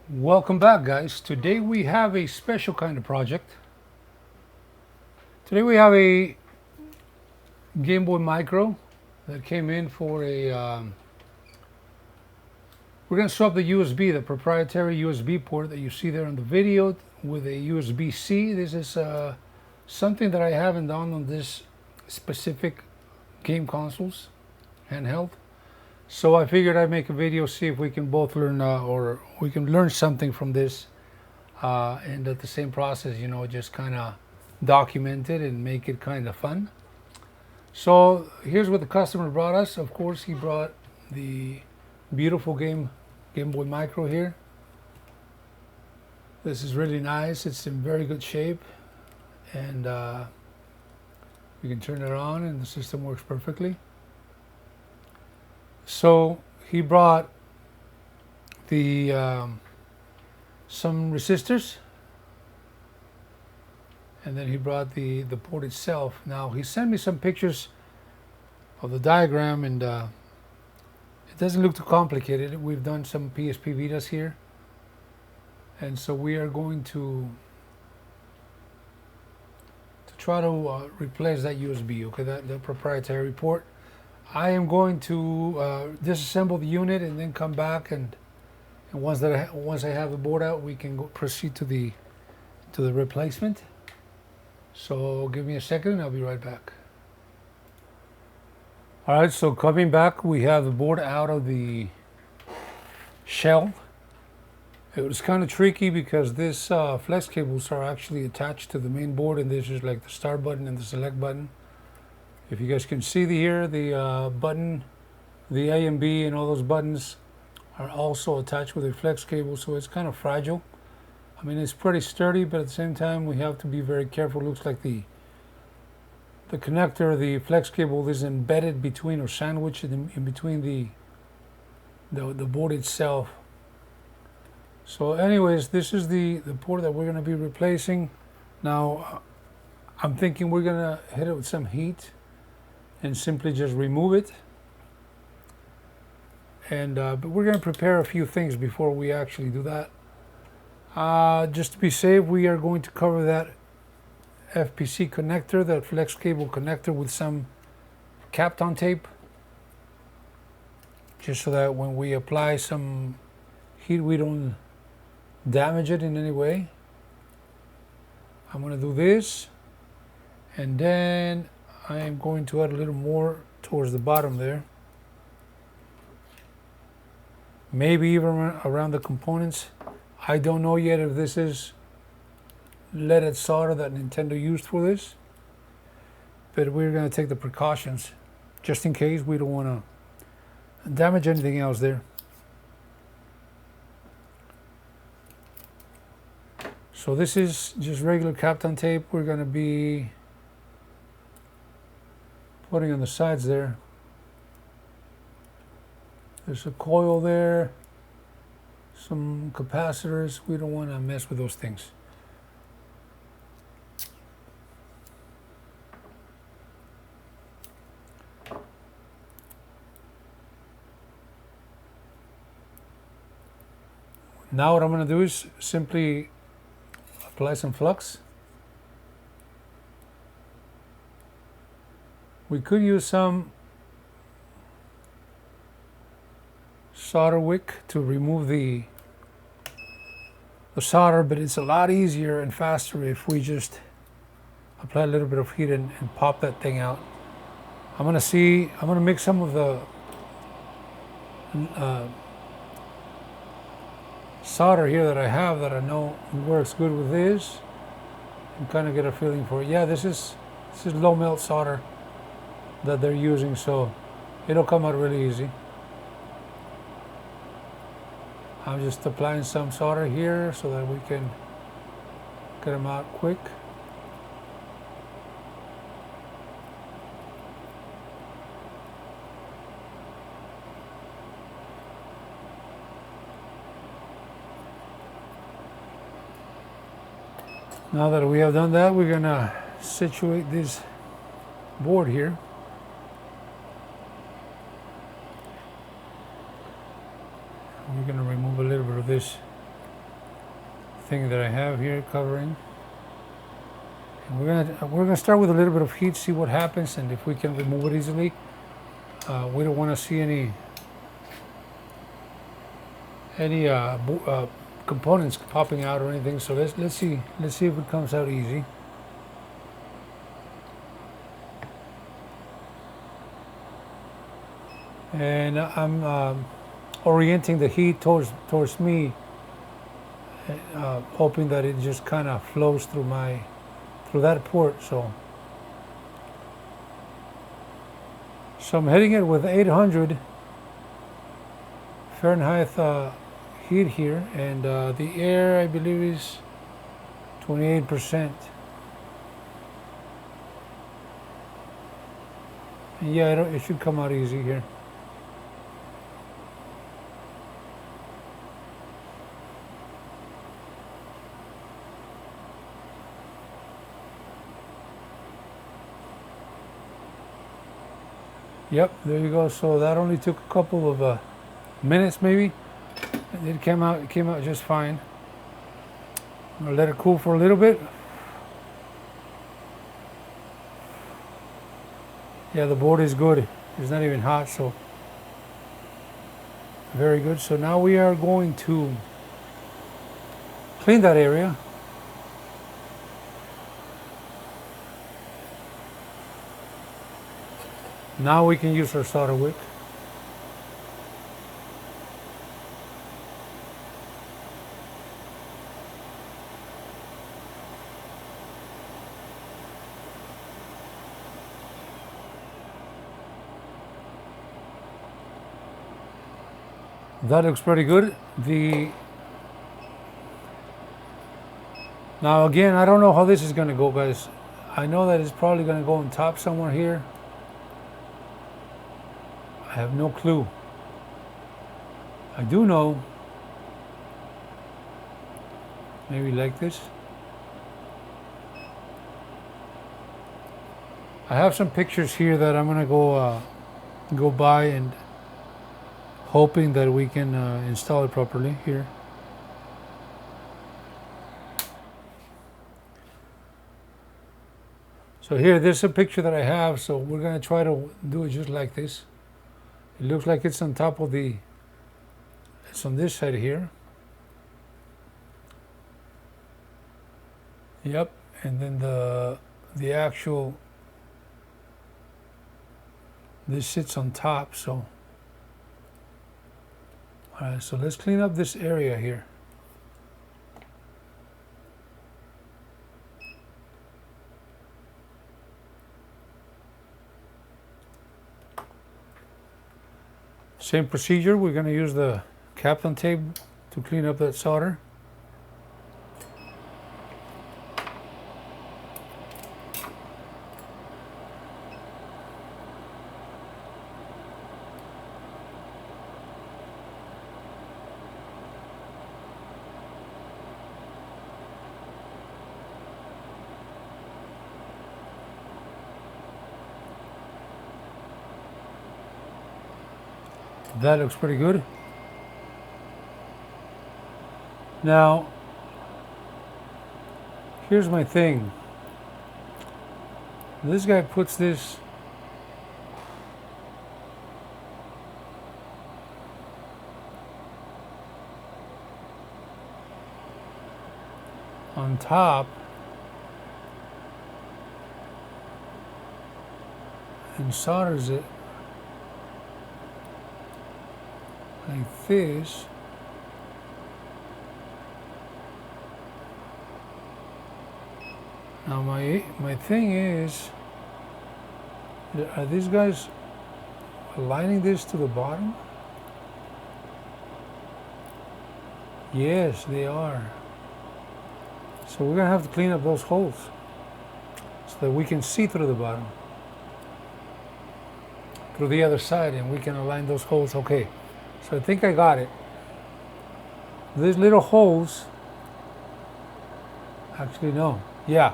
Welcome back, guys. Today we have a special kind of project. Today we have a Game Boy Micro that came in for a. We're going to swap the USB, the proprietary USB port that you see there in the video, with a USB-C. This is something that I haven't done on this specific game consoles, handheld. So I figured I'd make a video, see if we can both learn, or we can learn something from this, and at the same process, just kind of document it and make it kind of fun. So here's what the customer brought us. Of course, he brought the beautiful Game Boy Micro here. This is really nice. It's in very good shape, and you can turn it on, and the system works perfectly. So he brought the some resistors, and then he brought the port itself. Now he sent me some pictures of the diagram, and it doesn't look too complicated. We've done some PSP Vitas here, and so we are going to try to replace that USB, okay, the proprietary port. I am going to disassemble the unit and then come back, and once I have the board out, we can proceed to the replacement. So give me a second and I'll be right back. Alright, so coming back, we have the board out of the shell. It was kind of tricky because this flex cables are actually attached to the main board, and this is like the start button and the select button. If you guys can see here, the button, the A and B and all those buttons are also attached with a flex cable, so it's kind of fragile. I mean, it's pretty sturdy, but at the same time, we have to be very careful. It looks like the connector, the flex cable, is embedded between or sandwiched in between the board itself. So anyways, this is the port that we're going to be replacing. Now, I'm thinking we're going to hit it with some heat and simply just remove it. And but we're going to prepare a few things before we actually do that. Just to be safe, we are going to cover that FPC connector, that flex cable connector, with some Kapton tape, just so that when we apply some heat, we don't damage it in any way. I'm going to do this, and then I am going to add a little more towards the bottom there. Maybe even around the components. I don't know yet if this is leaded solder that Nintendo used for this, but we're going to take the precautions just in case. We don't want to damage anything else there. So this is just regular Kapton tape. We're going to be putting on the sides there. There's a coil there, some capacitors. We don't want to mess with those things. Now what I'm going to do is simply apply some flux. We could use some solder wick to remove the solder, but it's a lot easier and faster if we just apply a little bit of heat and pop that thing out. I'm gonna mix some of the solder here that I have, that I know works good with this, and kind of get a feeling for it. Yeah, this is low melt solder that they're using, so it'll come out really easy. I'm just applying some solder here so that we can get them out quick. Now that we have done that, we're gonna situate this board here. We're going to remove a little bit of this thing that I have here covering. And we're gonna start with a little bit of heat, see what happens, and if we can remove it easily. We don't want to see any components popping out or anything. So let's see if it comes out easy. And I'm orienting the heat towards me, hoping that it just kind of flows through that port. So I'm hitting it with 800 Fahrenheit heat here, and the air, I believe, is 28%. And yeah, it should come out easy here. Yep, there you go. So that only took a couple of minutes, maybe. And it came out just fine. I'll let it cool for a little bit. Yeah, the board is good. It's not even hot, so very good. So now we are going to clean that area. Now we can use our solder wick. That looks pretty good. Now again, I don't know how this is going to go, guys. I know that it's probably going to go on top somewhere here. I have no clue. I do know, maybe like this. I have some pictures here that I'm gonna go by, and hoping that we can install it properly here. So here, there's a picture that I have, so we're gonna try to do it just like this. It looks like it's on top of it's on this side here. Yep, and then the actual, this sits on top, so. All right, so let's clean up this area here. Same procedure, we're going to use the Kapton tape to clean up that solder. That looks pretty good. Now, here's my thing. This guy puts this on top and solders it like this. Now my thing is, are these guys aligning this to the bottom? Yes, they are. So we're gonna have to clean up those holes so that we can see through the bottom, through the other side, and we can align those holes. Okay. So I think I got it. These little holes, actually no, yeah.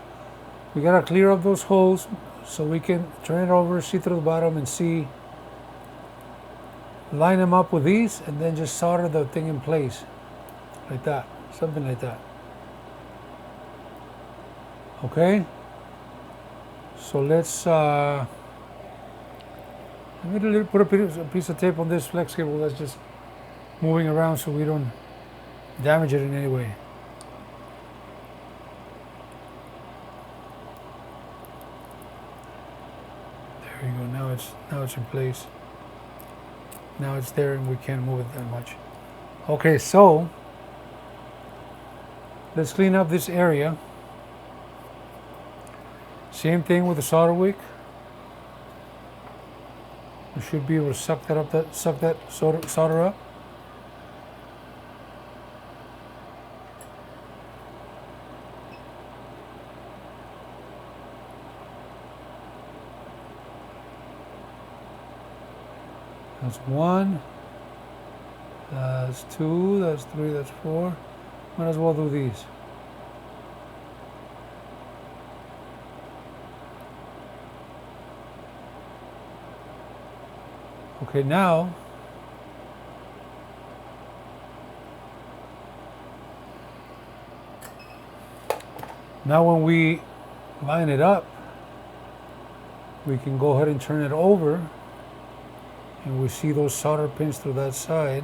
We gotta clear up those holes so we can turn it over, see through the bottom and see, line them up with these and then just solder the thing in place. Like that, something like that. Okay, so let's I'm gonna put a piece of tape on this flex cable that's just moving around so we don't damage it in any way. There you go. Now it's in place. Now it's there and we can't move it that much. Okay, so let's clean up this area. Same thing with the solder wick. We should be able to suck that solder up. That's one. That's two. That's three. That's four. Might as well do these. Okay, now when we line it up, we can go ahead and turn it over, and we see those solder pins through that side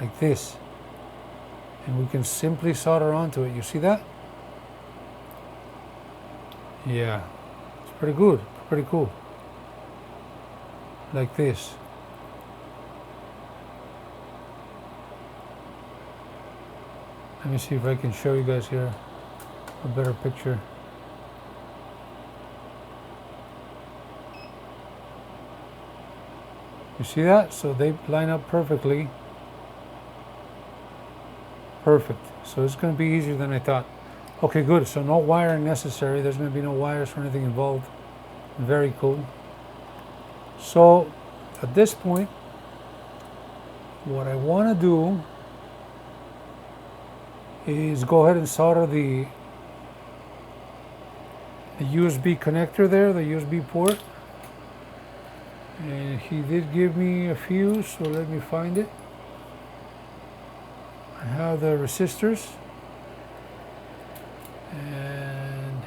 like this, and we can simply solder onto it. You see that? Yeah, it's pretty good, pretty cool. Like this. Let me see if I can show you guys here a better picture. You see that? So they line up perfectly. Perfect. So it's going to be easier than I thought. Okay, good. So no wiring necessary. There's going to be no wires or anything involved. Very cool. So at this point, what I want to do is go ahead and solder the USB connector there, the USB port. And he did give me a fuse, so let me find it. I have the resistors. And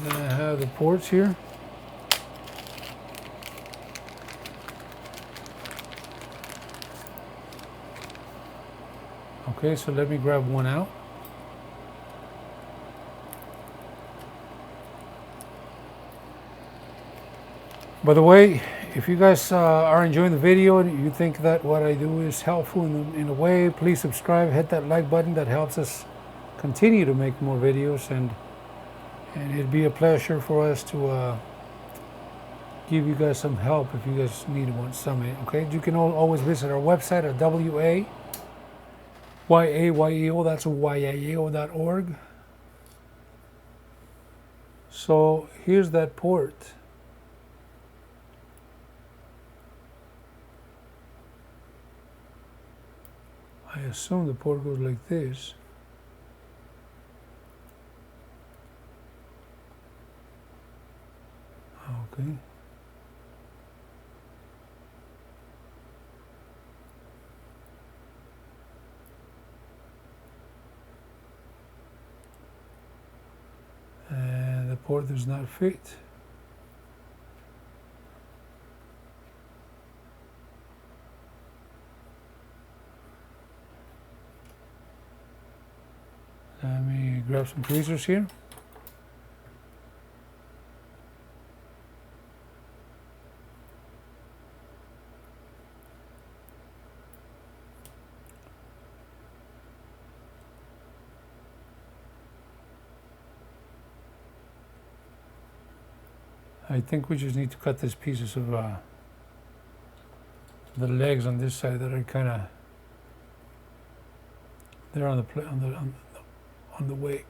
then I have the ports here. Okay, so let me grab one out. By the way, if you guys are enjoying the video and you think that what I do is helpful in a way, please subscribe, hit that like button. That helps us continue to make more videos, and it'd be a pleasure for us to give you guys some help if you guys need some. Okay, you can always visit our website at WAYAYEO, that's YAYEO.org. So here's that port. I assume the port goes like this. Okay. And the port does not fit. Let me grab some tweezers here. I think we just need to cut these pieces of the legs on this side that are kind of they're on the way.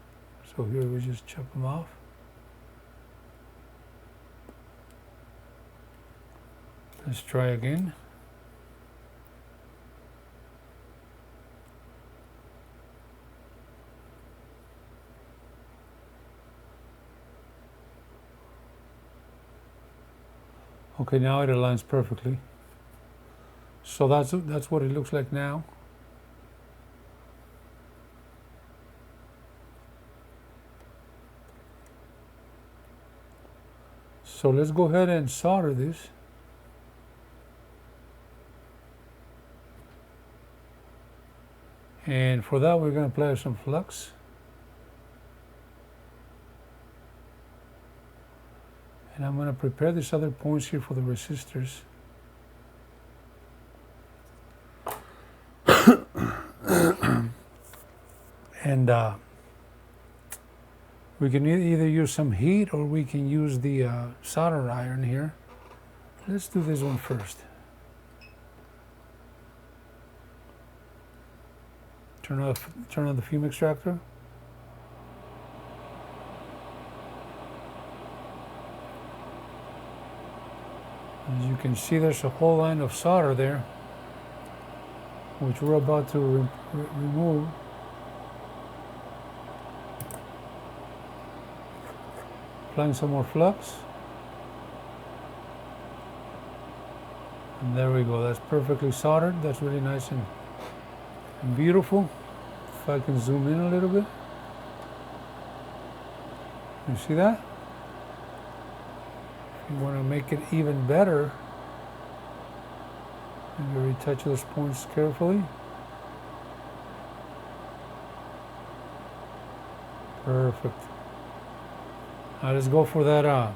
So here we just chop them off. Let's try again. Okay, now it aligns perfectly. So that's what it looks like now. So let's go ahead and solder this. And for that, we're going to apply some flux. And I'm going to prepare these other points here for the resistors. And we can either use some heat or we can use the solder iron here. Let's do this one first. Turn on the fume extractor. As you can see, there's a whole line of solder there, which we're about to remove. Applying some more flux. And there we go. That's perfectly soldered. That's really nice and beautiful. If I can zoom in a little bit. You see that? If you want to make it even better, you retouch those points carefully. Perfect. Now let's go for that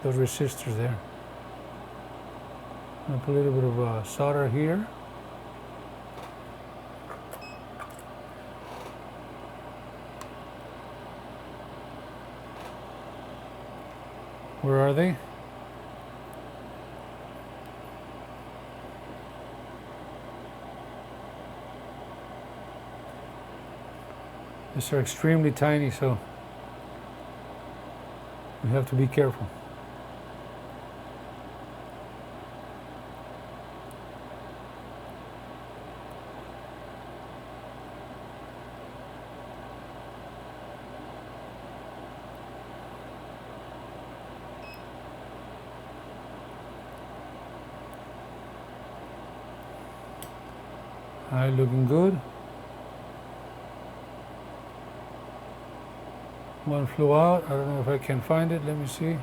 those resistors there. I'm going to put a little bit of solder here. Where are they? These are extremely tiny, so we have to be careful. All right, looking good. One flew out. I don't know if I can find it. Let me see.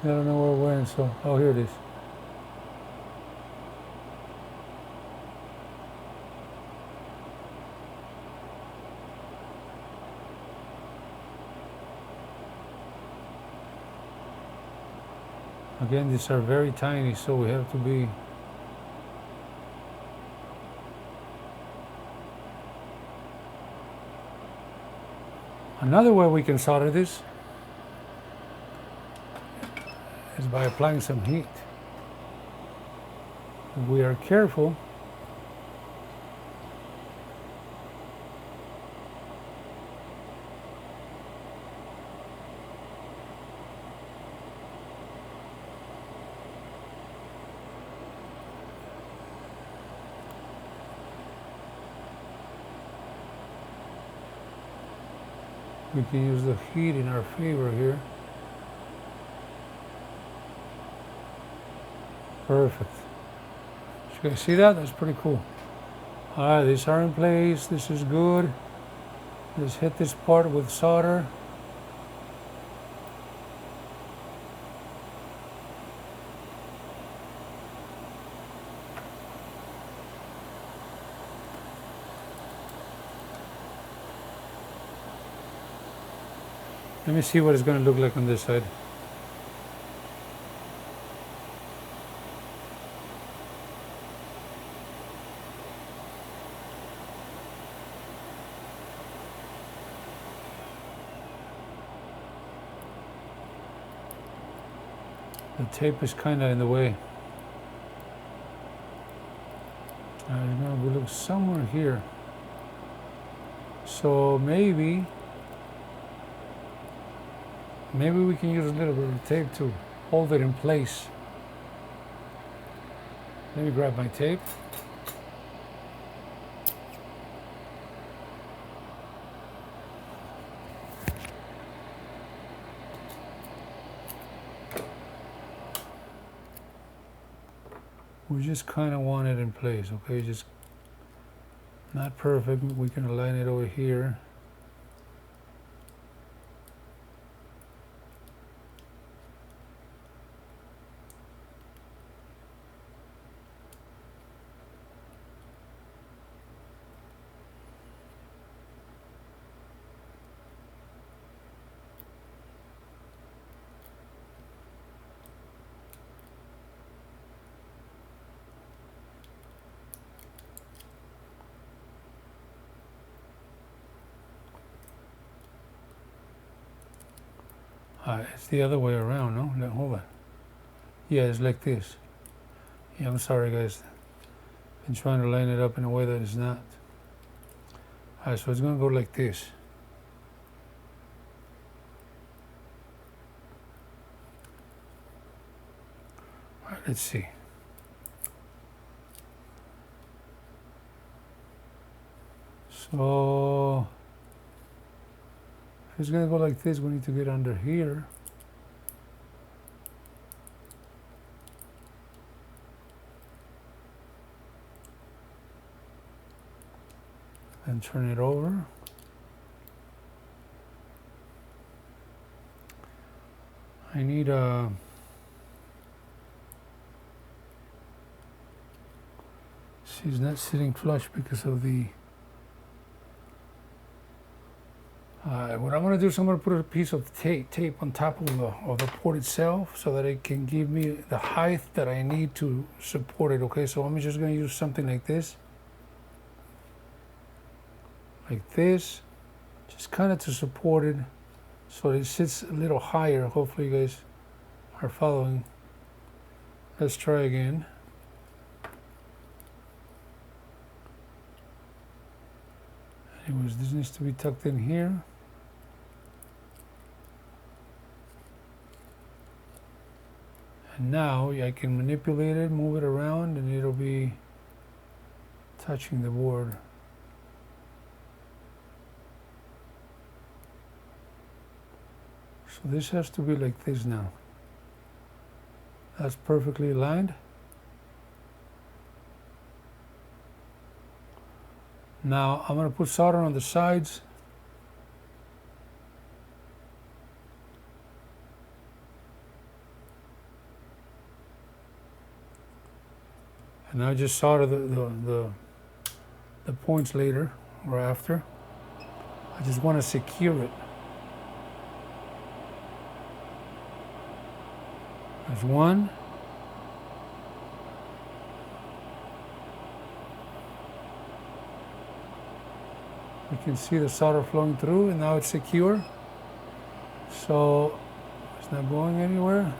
I don't know where it went, so, oh, here it is. Again, these are very tiny, so we have to be another way we can solder this is by applying some heat. If we are careful, we can use the heat in our favor here. Perfect. You guys see that? That's pretty cool. All right, these are in place. This is good. Just hit this part with solder. Let me see what it's going to look like on this side. The tape is kind of in the way. I'm going to look somewhere here. So maybe we can use a little bit of tape to hold it in place. Let me grab my tape. We just kind of want it in place, okay? Just not perfect. We can align it over here. It's the other way around, no? No, hold on. Yeah, it's like this. Yeah, I'm sorry, guys. Been trying to line it up in a way that it's not. Alright, so it's gonna go like this. Alright, let's see. So if it's gonna go like this, we need to get under here. And turn it over. I need a she's not sitting flush because of the what I'm going to do is I'm going to put a piece of tape on top of the port itself so that it can give me the height that I need to support it. Okay, so I'm just going to use something like this. Like this, just kind of to support it so it sits a little higher. Hopefully you guys are following. Let's try again. Anyways, this needs to be tucked in here. And now I can manipulate it, move it around, and it'll be touching the board. So this has to be like this now. That's perfectly aligned. Now I'm going to put solder on the sides. And I just solder the points later or after. I just want to secure it. There's one. You can see the solder flowing through, and now it's secure. So it's not going anywhere.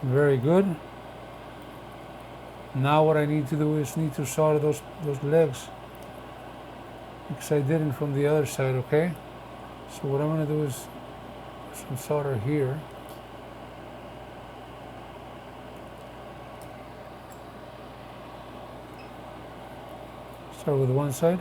Very good. Now what I need to do is need to solder those legs, because I didn't from the other side, okay? So what I'm going to do is put some solder here. Start with one side.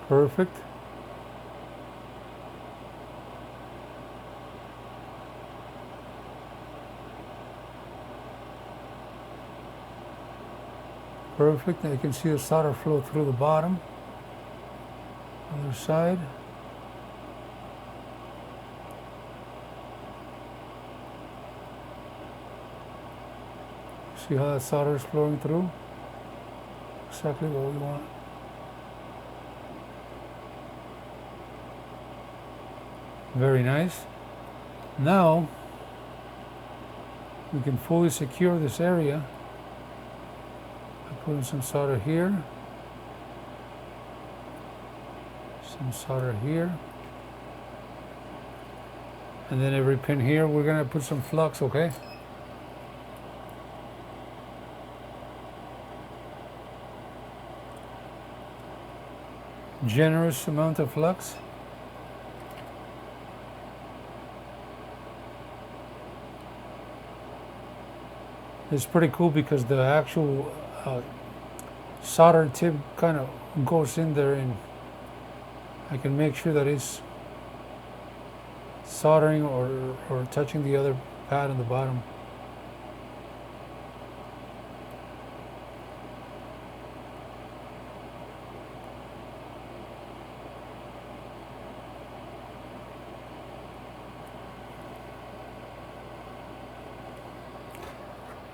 Perfect. Perfect. Now you can see the solder flow through the bottom. Other side. See how that solder is flowing through? Exactly what we want. Very nice. Now we can fully secure this area. I put in some solder here, some solder here, and then every pin here we're gonna put some flux, okay? Generous amount of flux. It's pretty cool because the actual solder tip kind of goes in there, and I can make sure that it's soldering or touching the other pad on the bottom.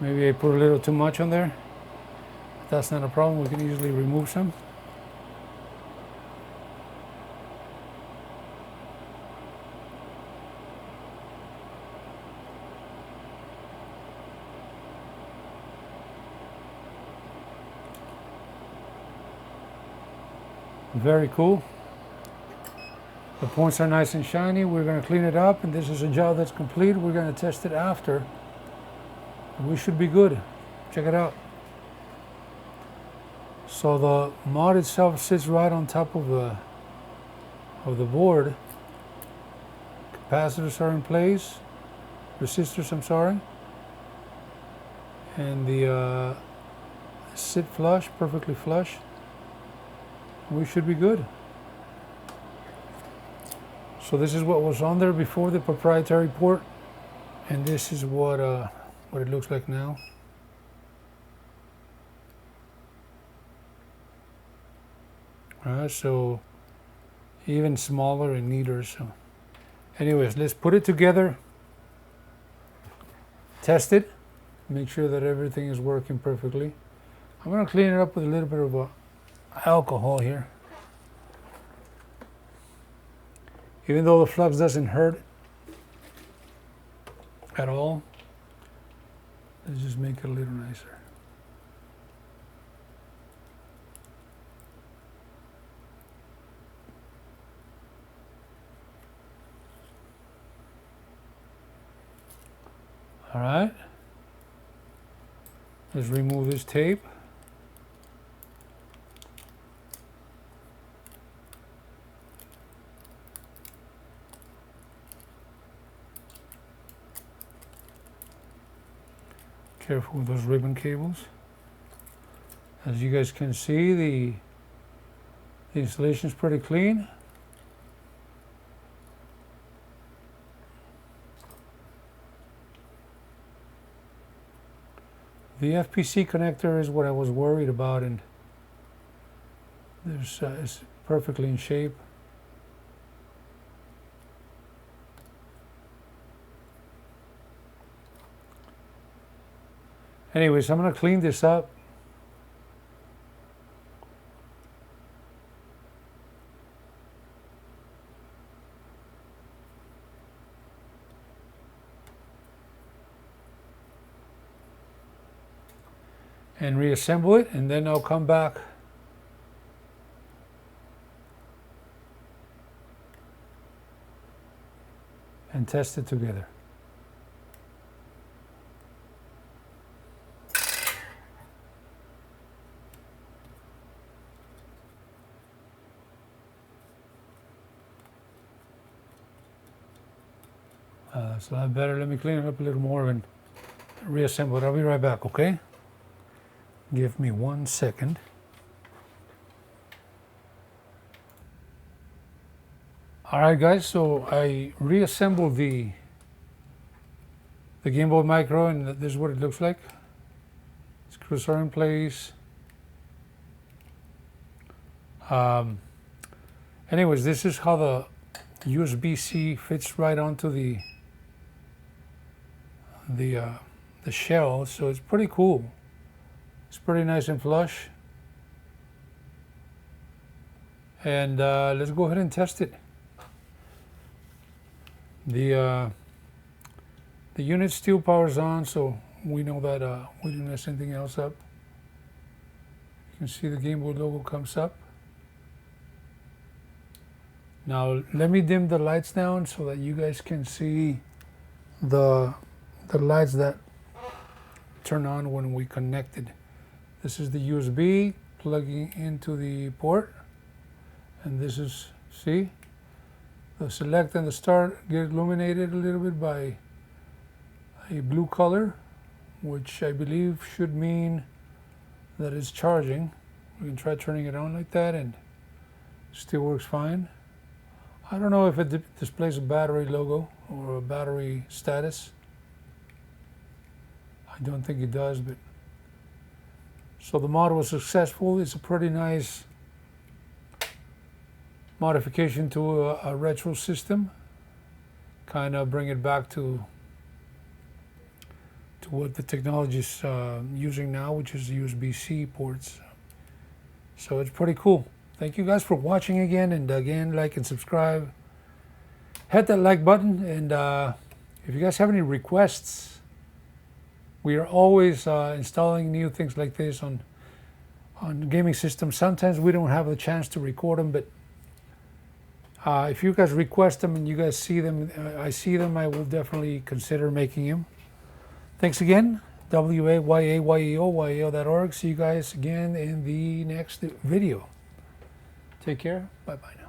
Maybe I put a little too much on there. That's not a problem, we can easily remove some. Very cool. The points are nice and shiny. We're going to clean it up, and this is a job that's complete. We're going to test it after. We should be good. Check it out. So the mod itself sits right on top of the board. Capacitors are in place. Resistors, I'm sorry. And the sit flush, perfectly flush. We should be good. So this is what was on there before the proprietary port, and this is what it looks like now. So even smaller and neater. So anyways, let's put it together, test it, make sure that everything is working perfectly. I'm going to clean it up with a little bit of alcohol here. Even though the flux doesn't hurt at all, let's just make it a little nicer. All right, let's remove this tape. Careful with those ribbon cables. As you guys can see, the installation is pretty clean. The FPC connector is what I was worried about, and it's perfectly in shape. Anyways, I'm going to clean this up. And reassemble it, and then I'll come back and test it together. That's a lot better. Let me clean it up a little more and reassemble it. I'll be right back, okay? Give me 1 second. All right, guys, so I reassembled the Game Boy Micro, and this is what it looks like. Screws are in place. Anyways, this is how the USB-C fits right onto the shell, so it's pretty cool. It's pretty nice and flush. And let's go ahead and test it. The unit still powers on, so we know that we didn't mess anything else up. You can see the Game Boy logo comes up. Now let me dim the lights down so that you guys can see the lights that turn on when we connected. This is the USB plugging into the port, and this is, see, the select and the start get illuminated a little bit by a blue color which I believe should mean that it's charging. We can try turning it on like that and still works fine. I don't know if it displays a battery logo or a battery status. I don't think it does, but so the mod was successful. It's a pretty nice modification to a retro system. Kind of bring it back to what the technology is using now, which is USB-C ports. So it's pretty cool. Thank you guys for watching again, and again, like and subscribe. Hit that like button, and if you guys have any requests, we are always installing new things like this on gaming systems. Sometimes we don't have the chance to record them, but if you guys request them and you guys see them, I see them, I will definitely consider making them. Thanks again. WAYAYEO.org. See you guys again in the next video. Take care. Bye-bye.